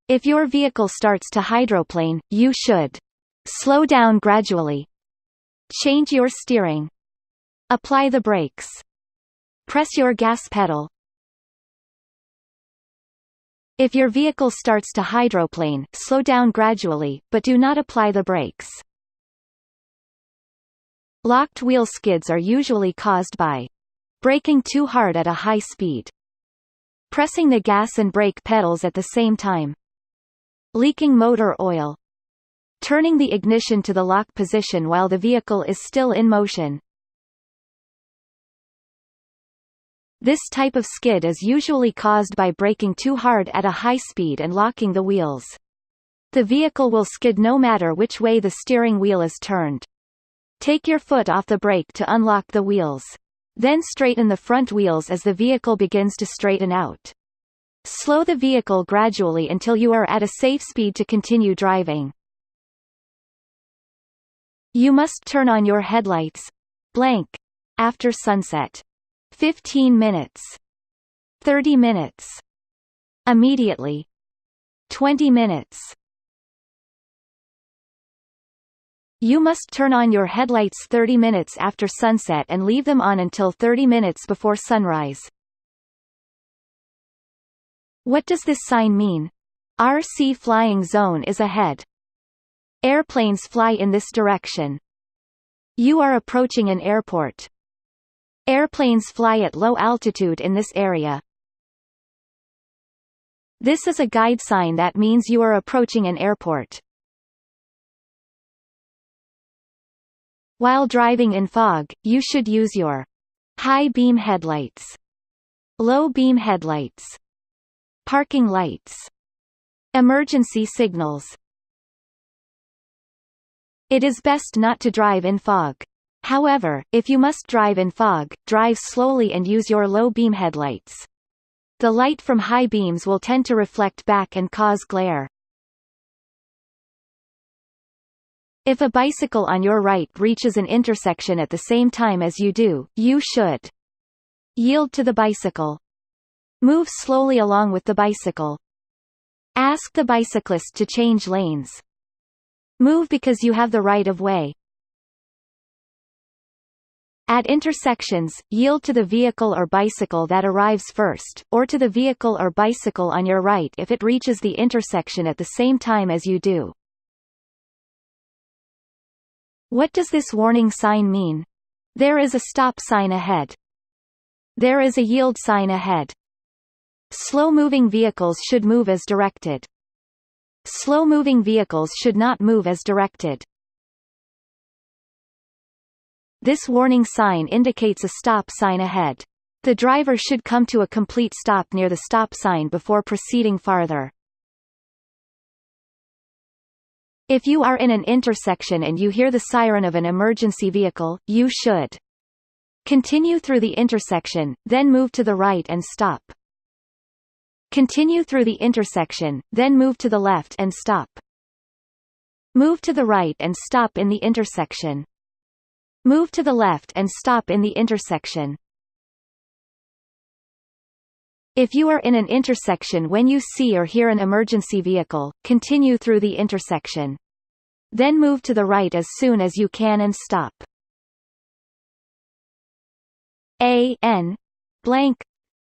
If your vehicle starts to hydroplane, you should slow down gradually, change your steering, apply the brakes, press your gas pedal. If your vehicle starts to hydroplane, slow down gradually, but do not apply the brakes. Locked wheel skids are usually caused by braking too hard at a high speed, pressing the gas and brake pedals at the same time, leaking motor oil, turning the ignition to the lock position while the vehicle is still in motion. This type of skid is usually caused by braking too hard at a high speed and locking the wheels. The vehicle will skid no matter which way the steering wheel is turned. Take your foot off the brake to unlock the wheels. Then straighten the front wheels as the vehicle begins to straighten out. Slow the vehicle gradually until you are at a safe speed to continue driving. You must turn on your headlights blank after sunset. 15 minutes. 30 minutes. Immediately. 20 minutes. You must turn on your headlights 30 minutes after sunset and leave them on until 30 minutes before sunrise. What does this sign mean? RC flying zone is ahead. Airplanes fly in this direction. You are approaching an airport. Airplanes fly at low altitude in this area. This is a guide sign that means you are approaching an airport. While driving in fog, you should use your high beam headlights, low beam headlights, parking lights, emergency signals. It is best not to drive in fog. However, if you must drive in fog, drive slowly and use your low beam headlights. The light from high beams will tend to reflect back and cause glare. If a bicycle on your right reaches an intersection at the same time as you do, you should yield to the bicycle. Move slowly along with the bicycle. Ask the bicyclist to change lanes. Move because you have the right of way. At intersections, yield to the vehicle or bicycle that arrives first, or to the vehicle or bicycle on your right if it reaches the intersection at the same time as you do. What does this warning sign mean? There is a stop sign ahead. There is a yield sign ahead. Slow-moving vehicles should move as directed. Slow-moving vehicles should not move as directed. This warning sign indicates a stop sign ahead. The driver should come to a complete stop near the stop sign before proceeding farther. If you are in an intersection and you hear the siren of an emergency vehicle, you should continue through the intersection, then move to the right and stop. Continue through the intersection, then move to the left and stop. Move to the right and stop in the intersection. Move to the left and stop in the intersection. If you are in an intersection when you see or hear an emergency vehicle, continue through the intersection. Then move to the right as soon as you can and stop. An blank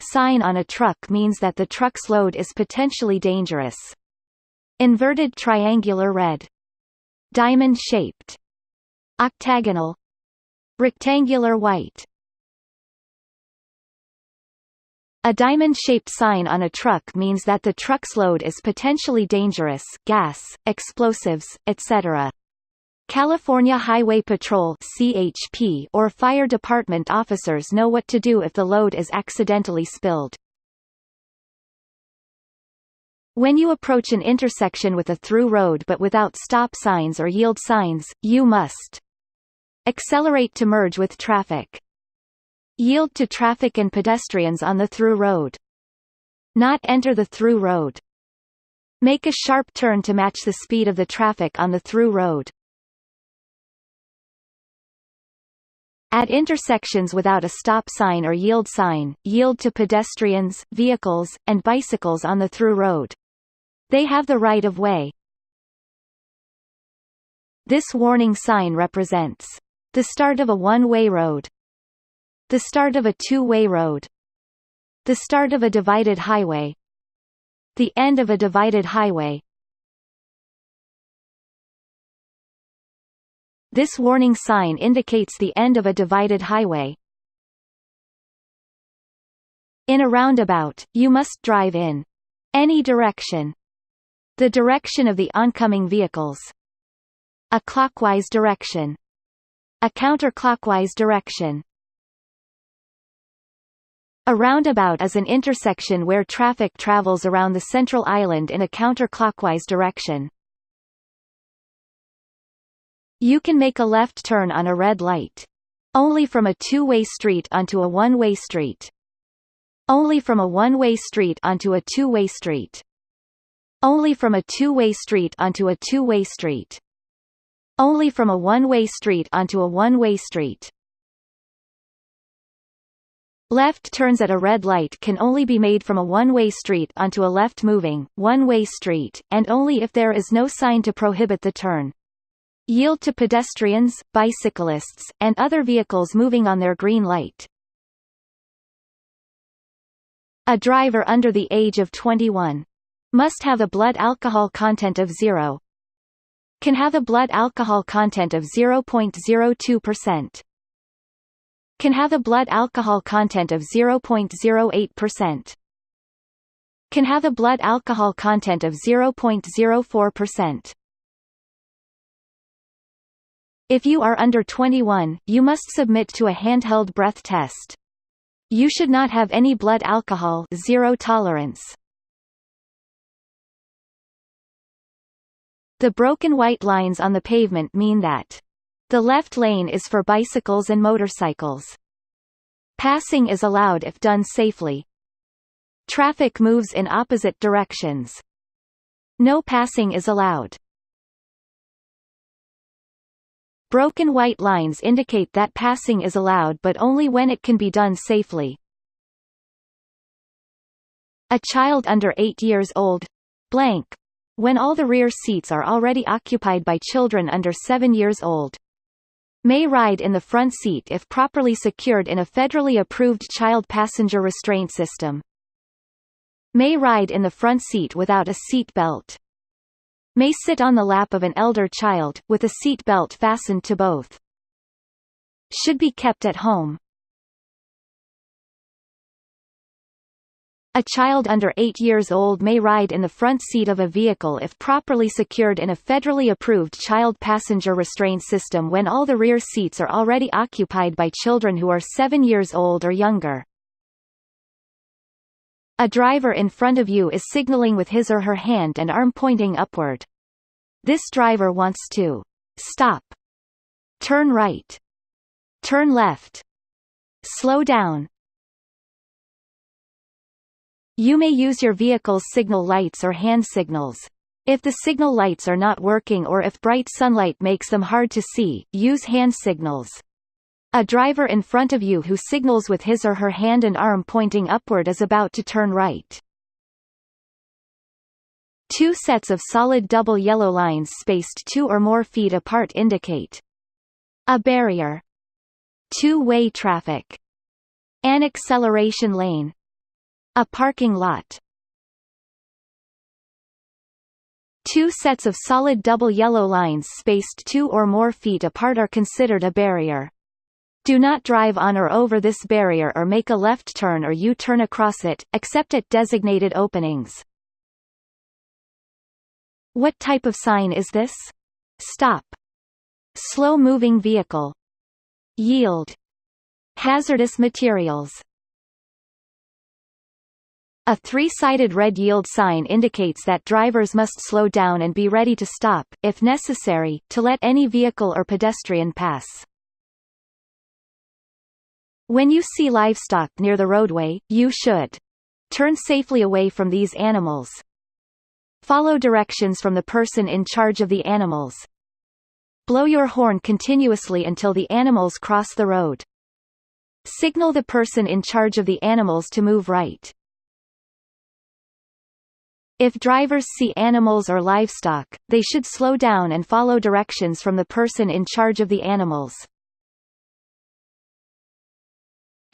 sign on a truck means that the truck's load is potentially dangerous. Inverted triangular red. Diamond-shaped. Octagonal. Rectangular white. A diamond-shaped sign on a truck means that the truck's load is potentially dangerous, gas, explosives, etc. California Highway Patrol (CHP) or fire department officers know what to do if the load is accidentally spilled. When you approach an intersection with a through road but without stop signs or yield signs, you must accelerate to merge with traffic. Yield to traffic and pedestrians on the through road. Not enter the through road. Make a sharp turn to match the speed of the traffic on the through road. At intersections without a stop sign or yield sign, yield to pedestrians, vehicles, and bicycles on the through road. They have the right of way. This warning sign represents the start of a one-way road, the start of a two-way road, the start of a divided highway, the end of a divided highway. This warning sign indicates the end of a divided highway. In a roundabout, you must drive in any direction, the direction of the oncoming vehicles, a clockwise direction, a counterclockwise direction. A roundabout is an intersection where traffic travels around the central island in a counterclockwise direction. You can make a left turn on a red light. Only from a two-way street onto a one-way street. Only from a one-way street onto a two-way street. Only from a two-way street onto a two-way street. Only from a one-way street onto a one-way street. Left turns at a red light can only be made from a one-way street onto a left-moving, one-way street, and only if there is no sign to prohibit the turn. Yield to pedestrians, bicyclists, and other vehicles moving on their green light. A driver under the age of 21 must have a blood alcohol content of 0. Can have a blood alcohol content of 0.02%. Can have a blood alcohol content of 0.08%. Can have a blood alcohol content of 0.04%. If you are under 21, you must submit to a handheld breath test. You should not have any blood alcohol, zero tolerance. The broken white lines on the pavement mean that the left lane is for bicycles and motorcycles. Passing is allowed if done safely. Traffic moves in opposite directions. No passing is allowed. Broken white lines indicate that passing is allowed but only when it can be done safely. A child under 8 years old blank, when all the rear seats are already occupied by children under 7 years old, may ride in the front seat if properly secured in a federally approved child passenger restraint system. May ride in the front seat without a seat belt. May sit on the lap of an elder child, with a seat belt fastened to both. Should be kept at home. A child under 8 years old may ride in the front seat of a vehicle if properly secured in a federally approved child passenger restraint system when all the rear seats are already occupied by children who are 7 years old or younger. A driver in front of you is signaling with his or her hand and arm pointing upward. This driver wants to stop, turn right, turn left, slow down. You may use your vehicle's signal lights or hand signals. If the signal lights are not working or if bright sunlight makes them hard to see, use hand signals. A driver in front of you who signals with his or her hand and arm pointing upward is about to turn right. Two sets of solid double yellow lines spaced 2 or more feet apart indicate a barrier, two-way traffic, an acceleration lane, a parking lot. Two sets of solid double yellow lines spaced 2 or more feet apart are considered a barrier. Do not drive on or over this barrier or make a left turn or U-turn across it, except at designated openings. What type of sign is this? Stop. Slow-moving vehicle. Yield. Hazardous materials. A three-sided red yield sign indicates that drivers must slow down and be ready to stop, if necessary, to let any vehicle or pedestrian pass. When you see livestock near the roadway, you should turn safely away from these animals. Follow directions from the person in charge of the animals. Blow your horn continuously until the animals cross the road. Signal the person in charge of the animals to move right. If drivers see animals or livestock, they should slow down and follow directions from the person in charge of the animals.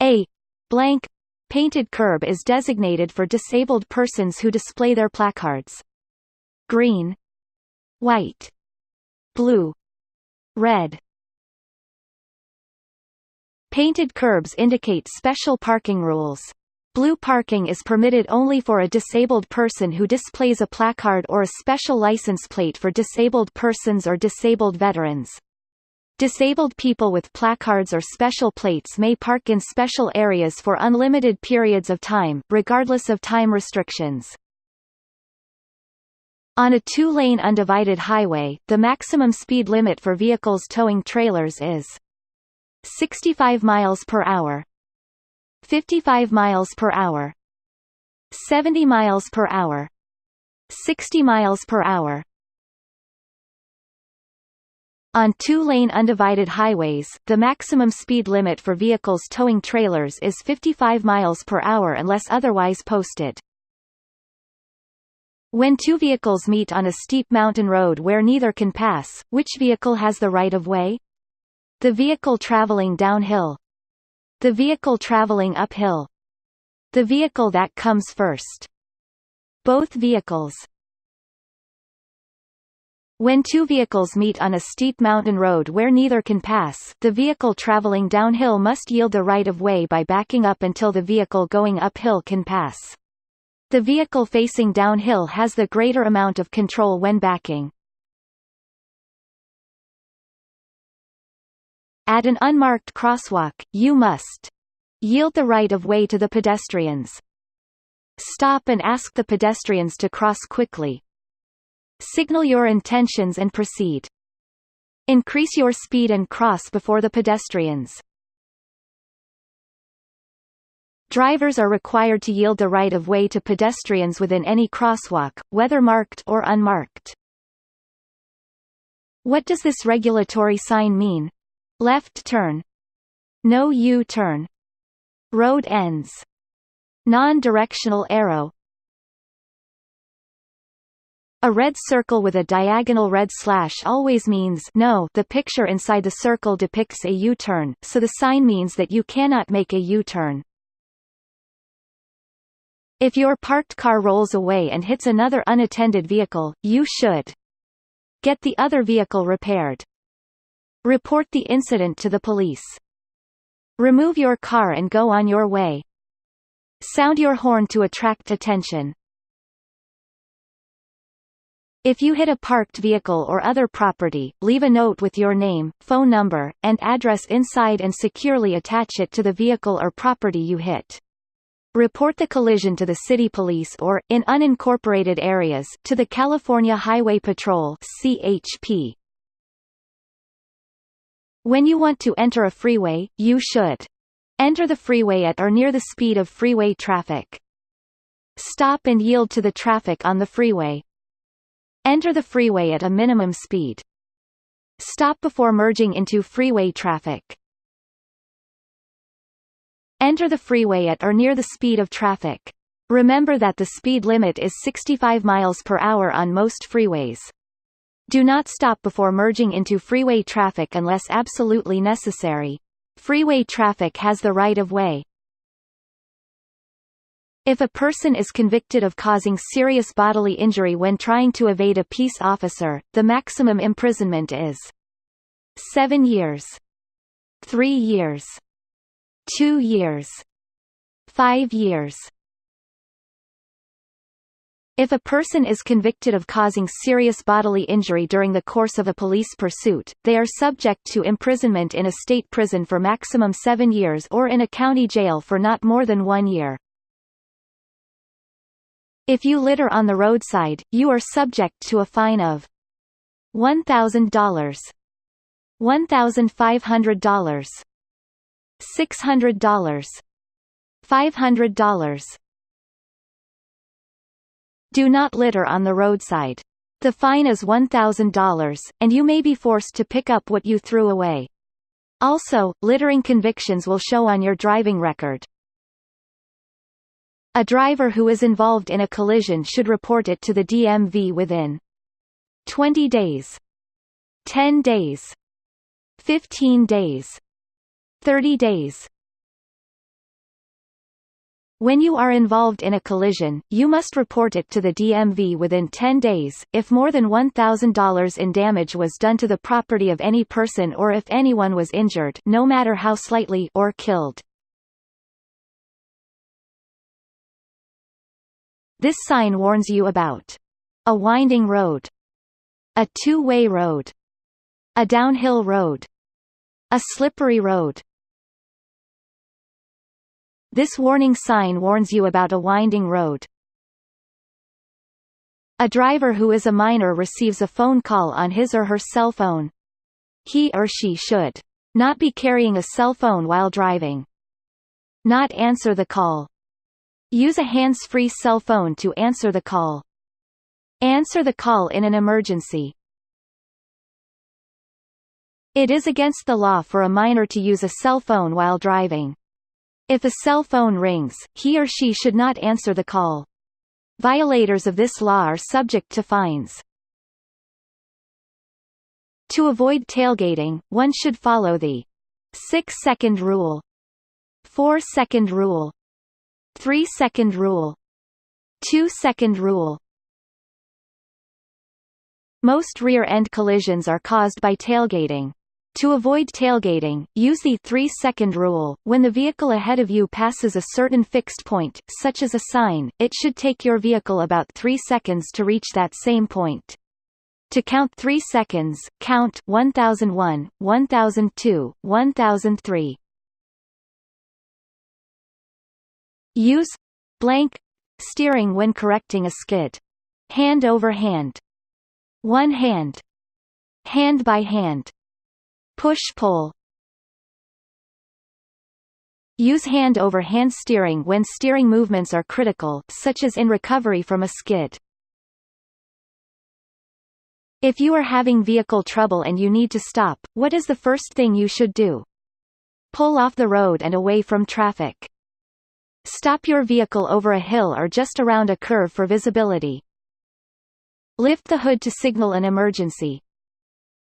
A blank painted curb is designated for disabled persons who display their placards. Green, white, blue, red. Painted curbs indicate special parking rules. Blue parking is permitted only for a disabled person who displays a placard or a special license plate for disabled persons or disabled veterans. Disabled people with placards or special plates may park in special areas for unlimited periods of time, regardless of time restrictions. On a two-lane undivided highway, the maximum speed limit for vehicles towing trailers is 65 miles per hour, 55 miles per hour, 70 miles per hour, 60 miles per hour. On two-lane undivided highways, the maximum speed limit for vehicles towing trailers is 55 miles per hour unless otherwise posted. When two vehicles meet on a steep mountain road where neither can pass, which vehicle has the right of way? The vehicle traveling downhill. The vehicle traveling uphill. The vehicle that comes first. Both vehicles. When two vehicles meet on a steep mountain road where neither can pass, the vehicle traveling downhill must yield the right of way by backing up until the vehicle going uphill can pass. The vehicle facing downhill has the greater amount of control when backing. At an unmarked crosswalk, you must yield the right of way to the pedestrians. Stop and ask the pedestrians to cross quickly. Signal your intentions and proceed. Increase your speed and cross before the pedestrians. Drivers are required to yield the right of way to pedestrians within any crosswalk, whether marked or unmarked. What does this regulatory sign mean? Left turn. No U-turn. Road ends. Non-directional arrow. A red circle with a diagonal red slash always means no. The picture inside the circle depicts a U-turn, so the sign means that you cannot make a U-turn. If your parked car rolls away and hits another unattended vehicle, you should get the other vehicle repaired. Report the incident to the police. Remove your car and go on your way. Sound your horn to attract attention. If you hit a parked vehicle or other property, leave a note with your name, phone number, and address inside and securely attach it to the vehicle or property you hit. Report the collision to the city police or, in unincorporated areas, to the California Highway Patrol (CHP). When you want to enter a freeway, you should enter the freeway at or near the speed of freeway traffic. Stop and yield to the traffic on the freeway. Enter the freeway at a minimum speed. Stop before merging into freeway traffic. Enter the freeway at or near the speed of traffic. Remember that the speed limit is 65 miles per hour on most freeways. Do not stop before merging into freeway traffic unless absolutely necessary. Freeway traffic has the right of way. If a person is convicted of causing serious bodily injury when trying to evade a peace officer, the maximum imprisonment is 7 years, 3 years, 2 years, 5 years. If a person is convicted of causing serious bodily injury during the course of a police pursuit, they are subject to imprisonment in a state prison for maximum 7 years or in a county jail for not more than 1 year. If you litter on the roadside, you are subject to a fine of $1,000, $1,500, $600, $500. Do not litter on the roadside. The fine is $1,000, and you may be forced to pick up what you threw away. Also, littering convictions will show on your driving record. A driver who is involved in a collision should report it to the DMV within 20 days, 10 days, 15 days, 30 days. When you are involved in a collision, you must report it to the DMV within 10 days, if more than $1,000 in damage was done to the property of any person or if anyone was injured, no matter how slightly, or killed. This sign warns you about a winding road, a two-way road, a downhill road, a slippery road. This warning sign warns you about a winding road. A driver who is a minor receives a phone call on his or her cell phone. He or she should not be carrying a cell phone while driving. Not answer the call. Use a hands-free cell phone to answer the call. Answer the call in an emergency. It is against the law for a minor to use a cell phone while driving. If a cell phone rings, he or she should not answer the call. Violators of this law are subject to fines. To avoid tailgating, one should follow the 6-second rule, 4-second rule, 3-second rule, 2-second rule. Most rear-end collisions are caused by tailgating. To avoid tailgating, use the 3-second rule. When the vehicle ahead of you passes a certain fixed point, such as a sign, it should take your vehicle about 3 seconds to reach that same point. To count 3 seconds, count 1001, 1002, 1003. Use blank steering when correcting a skid. Hand over hand. One hand. Hand by hand. Push-pull. Use hand-over-hand steering when steering movements are critical, such as in recovery from a skid. If you are having vehicle trouble and you need to stop, what is the first thing you should do? Pull off the road and away from traffic. Stop your vehicle over a hill or just around a curve for visibility. Lift the hood to signal an emergency.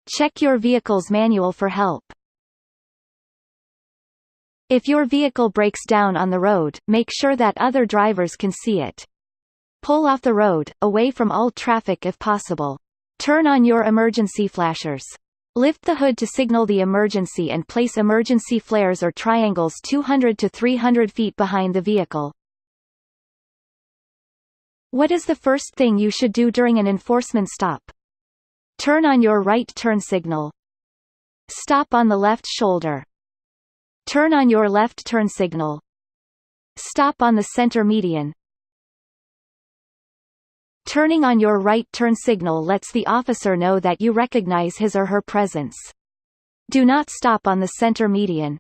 Check your vehicle's manual for help. If your vehicle breaks down on the road, make sure that other drivers can see it. Pull off the road, away from all traffic if possible. Turn on your emergency flashers. Lift the hood to signal the emergency and place emergency flares or triangles 200 to 300 feet behind the vehicle. What is the first thing you should do during an enforcement stop? Turn on your right turn signal. Stop on the left shoulder. Turn on your left turn signal. Stop on the center median. Turning on your right turn signal lets the officer know that you recognize his or her presence. Do not stop on the center median.